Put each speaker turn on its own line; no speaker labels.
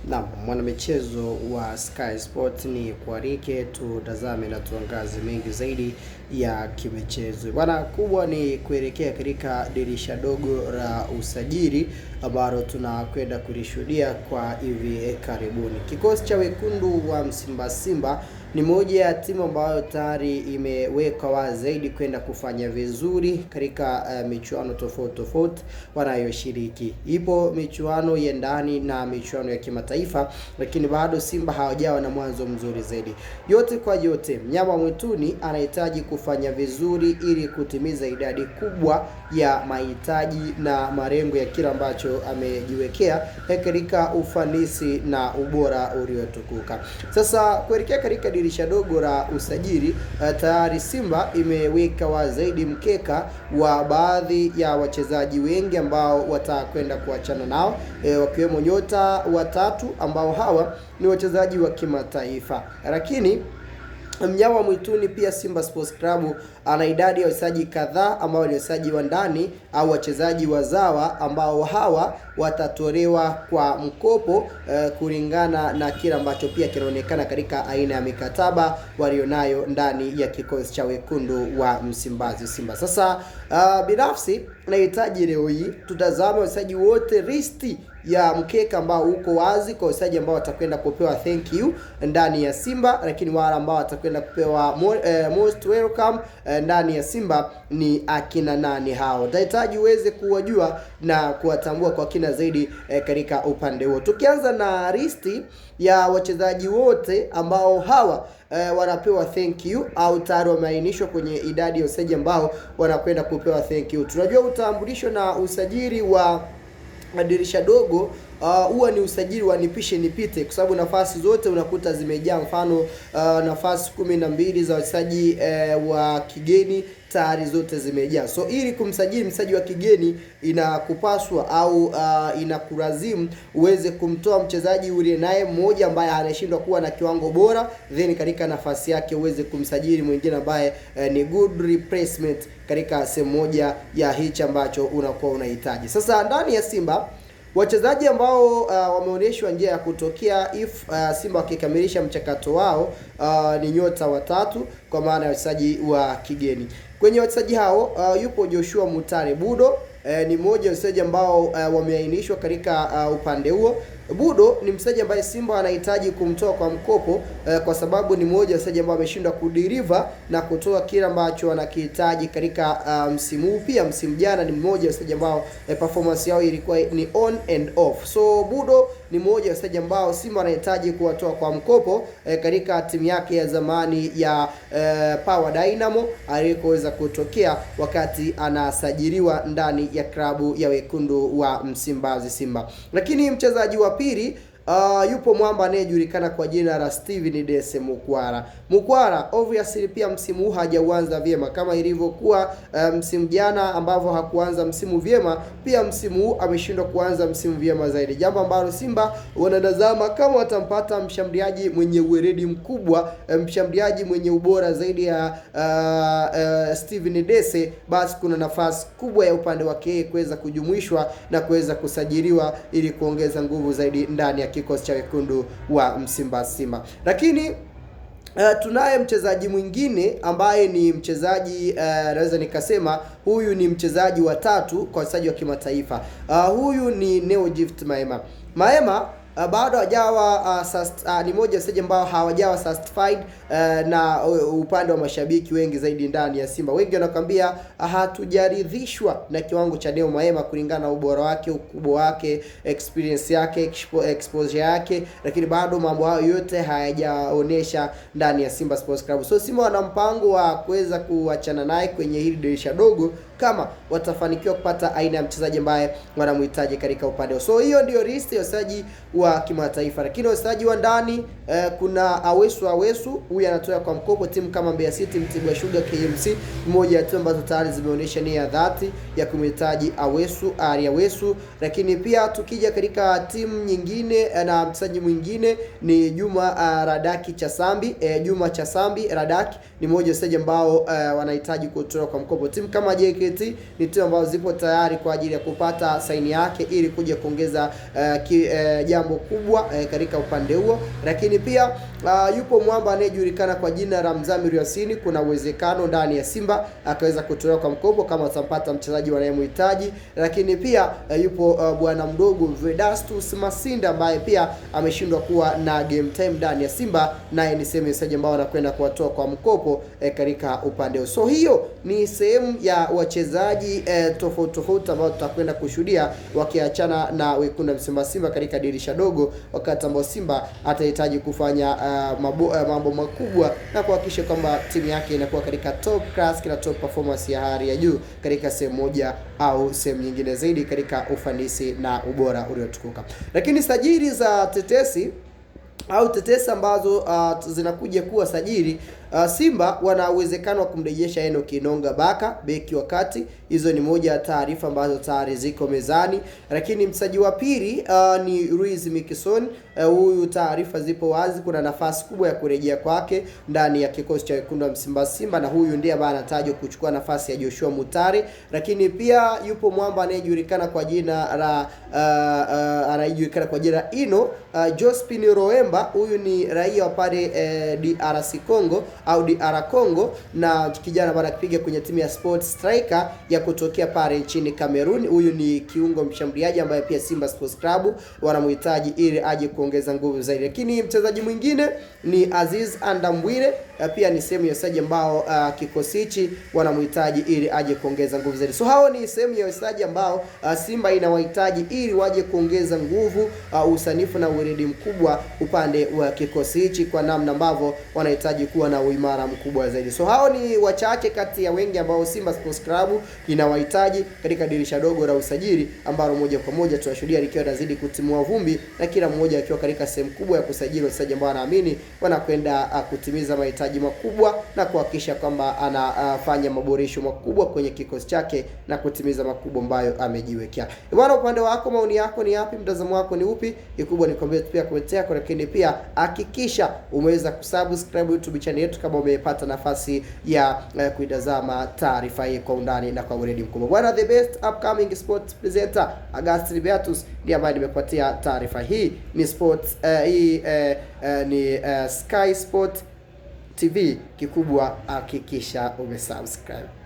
Na mwanamichezo wa Sky Sport ni kualike tutazame na tuangaze mengi zaidi ya kimichezo. Bwana, kubwa ni kuelekea katika dirisha dogo la usajili ambalo tunakwenda kulishuhudia kwa hivi karibuni. Kikosi cha wekundu wa Msimba Simba ni moja ya timu ambayo tayari imeweka wazi zaidi kwenda kufanya vizuri katika michuano tofauti wanayoshiriki. Ipo michuano ya ndani na michuano ya kimataifa, lakini bado Simba hawajawa na mwanzo mzuri zaidi. Yote kwa yote, mnyama mwituni anahitaji kufanya vizuri ili kutimiza idadi kubwa ya mahitaji na malengo ya kila ambacho amejiwekea katika ufanisi na ubora uliotukuka. Sasa kuelekea katika dirisha dogo la usajili, tayari Simba imeweka wazi zaidi mkeka wa baadhi ya wachezaji wengi ambao watakwenda kuachana nao, wakiwemo nyota watatu ambao hawa ni wachezaji wa kimataifa. Lakini mnyama mwituni pia Simba Sports Club ana idadi ya wachezaji kadhaa ambao ni wachezaji wa ndani au wachezaji wazawa ambao hawa watatolewa kwa mkopo kulingana na kile ambacho pia kinaonekana katika aina ya mikataba walionayo ndani ya kikosi cha wekundu wa Msimbazi Simba. Sasa binafsi nahitaji leo hii tutazame wachezaji wote listi ya mkeka ambao uko wazi kwa wachezaji ambao watakwenda kupewa thank you ndani ya Simba, lakini wale ambao watakwenda kupewa most welcome ndani ya Simba ni akina nani hao. Nahitaji uweze kuwajua na kuwatambua kwa kina zaidi katika upande huo. Tukianza na listi ya wachezaji wote ambao hawa wanapewa thank you au tayari wameainishwa kwenye idadi ya wachezaji ambao wanakwenda kupewa thank you. Tunajua utambulisho na usajili wa dirisha dogo huwa ni usajili wa nipishe nipite, kwa sababu nafasi zote unakuta zimejaa. Mfano nafasi 12 za wachezaji wa kigeni tayari zote zimejaa. So ili kumsajili mchezaji wa kigeni inakupaswa au inakulazimu uweze kumtoa mchezaji ule naye mmoja ambaye anashindwa kuwa na kiwango bora, then katika nafasi yake uweze kumsajili mwingine ambaye ni good replacement katika sehemu moja ya hichi ambacho unakuwa unahitaji. Sasa ndani ya Simba wachezaji ambao wameonyeshwa njia ya kutokea if Simba wakikamilisha mchakato wao ni nyota watatu, kwa maana ya wachezaji wa kigeni. Kwenye wachezaji hao yupo Joshua Mutale Budo, ni mmoja wa wachezaji ambao wameainishwa katika upande huo. Budo ni mchezaji ambaye Simba anahitaji kumtoa kwa mkopo kwa sababu ni mmoja wa wachezaji ambao ameshindwa kudeliver na kutoa kile ambacho anakihitaji katika msimu huu. Pia msimu jana ni mmoja wa wachezaji ambao performance yao ilikuwa ni on and off. So Budo ni mmoja wa wachezaji ambao Simba anahitaji kuwatoa kwa mkopo katika timu yake ya zamani ya Power Dynamo alikoweza kutokea wakati anasajiliwa ndani ya klabu ya wekundu wa Msimbazi Simba. Lakini mchezaji wa pili yupo mwamba anayejulikana kwa jina la Steven Dese Mukwala. Mukwala obviously pia msimu huu hajauanza vyema kama ilivyokuwa msimu jana ambavyo hakuanza msimu vyema, pia msimu huu ameshindwa kuanza msimu vyema zaidi, jambo ambalo Simba wanatazama kama watampata mshambuliaji mwenye uweredi mkubwa, mshambuliaji mwenye ubora zaidi ya Steven Dese, basi kuna nafasi kubwa ya upande wake kuweza kujumuishwa na kuweza kusajiliwa ili kuongeza nguvu zaidi ndani ya kikosi cha wekundu wa Msimba Simba. Lakini tunaye mchezaji mwingine ambaye ni mchezaji naweza nikasema huyu ni mchezaji wa tatu kwa wachezaji wa kimataifa. Huyu ni Neo Gift Maema bado hajawa ni moja wachezaji ambao hawajawa satisfied na upande wa mashabiki wengi zaidi ndani ya Simba. Wengi wanakuambia hatujaridhishwa na kiwango cha Neo Maema kulingana na ubora wake, ukubwa wake, experience yake, exposure yake, lakini bado mambo hayo yote hayajaonesha ndani ya Simba Sports Club. So Simba wana mpango wa kuweza kuachana naye kwenye hili dirisha dogo kama watafanikiwa kupata aina ya mchezaji ambaye wanamhitaji katika upande. So hiyo ndio list ya wachezaji wa kimataifa. Lakini wachezaji wa ndani kuna Awesu, huyu anatoka kwa mkopo timu kama Mbeya City, Mtibwa Sugar, KMC, mmoja ya timu ambazo tayari zimeonyesha nia ya dhati ya kumhitaji Awesu. Lakini pia tukija katika timu nyingine na mchezaji mwingine ni Juma Radaki Chasambi, Juma Chasambi Radaki ni mmoja wa wachezaji ambao wanahitaji kutoka kwa mkopo timu kama JK JKT ni timu ambazo zipo tayari kwa ajili ya kupata saini yake ili kuja kuongeza jambo kubwa katika upande huo. Lakini pia yupo mwamba anayejulikana kwa jina la Mzamiru Yasini. Kuna uwezekano ndani ya Simba akaweza kutolewa kwa mkopo kama watampata mchezaji wanayemhitaji. Lakini pia yupo bwana mdogo Vedastus Masinda ambaye pia ameshindwa kuwa na game time ndani ya Simba, naye ni sehemu mchezaji ambao anakwenda kuwatoa kwa mkopo katika upande huo. So hiyo ni sehemu ya wachezaji tofauti ambao tutakwenda kushuhudia wakiachana na wekundu wa Msimbazi Simba katika dirisha dogo, wakati ambao Simba atahitaji kufanya mambo makubwa na kuhakikisha kwamba timu yake inakuwa katika top class na top performance ya hali ya juu katika sehemu moja au sehemu nyingine zaidi katika ufanisi na ubora uliotukuka. Lakini sajili za tetesi ambazo zinakuja kuwa sajili, Simba wana uwezekano wa kumrejesha Enock Inonga Baka, beki wa kati. Hizo ni moja ya taarifa ambazo tayari ziko mezani. Lakini mchezaji wa pili ni Ruiz Mikison. Huyu taarifa zipo wazi, kuna nafasi kubwa ya kurejea kwake ndani ya kikosi cha wekundu wa Msimbazi Simba, na huyu ndiye ambaye anatajwa kuchukua nafasi ya Joshua Mutare. Lakini pia yupo mwamba anayejulikana kwa jina la Ino Jospin Roemba. Huyu ni raia wa pale DRC Congo au DR Congo, na kijana bana kupiga kwenye timu ya Sports Striker ya kutokea pale nchini Cameroon. Huyu ni kiungo mshambuliaji ambaye pia Simba Sports Club wanamhitaji ili aje kuongeza nguvu zaidi. Lakini mchezaji mwingine ni Aziz Andambwile, pia ni sehemu ya wachezaji ambao kikosi hichi wanamhitaji ili aje kuongeza nguvu zaidi. So hao ni sehemu ya wachezaji ambao Simba inawahitaji ili waje kuongeza nguvu, usanifu na uweledi mkubwa upande wa kikosi hichi, kwa namna ambavyo wanahitaji kuwa na uimara mkubwa zaidi. So hao ni wachache kati ya wengi ambao Simba Sports Club inawahitaji katika dirisha dogo la usajili, ambalo moja kwa moja tunashuhudia likiwa linazidi kutimua vumbi, na kila mmoja akiwa katika sehemu kubwa ya kusajili wachezaji ambao anaamini wanakwenda kutimiza mahitaji makubwa na kuhakikisha kwamba anafanya maboresho makubwa kwenye kikosi chake na kutimiza makubwa ambayo amejiwekea. Bwana, upande wako, maoni yako ni yapi? Mtazamo wako ni upi? Ikubwa ni comment pia yako, lakini pia hakikisha umeweza kusubscribe YouTube channel yetu kama umepata nafasi ya kuidazama taarifa hii kwa undani na kwa weledi mkubwa. Bwana, the best upcoming sports presenter Augustine Beatus ndiye ambaye nimekupatia taarifa hii. Ni sports ni Sky Sport TV. Kikubwa hakikisha umesubscribe.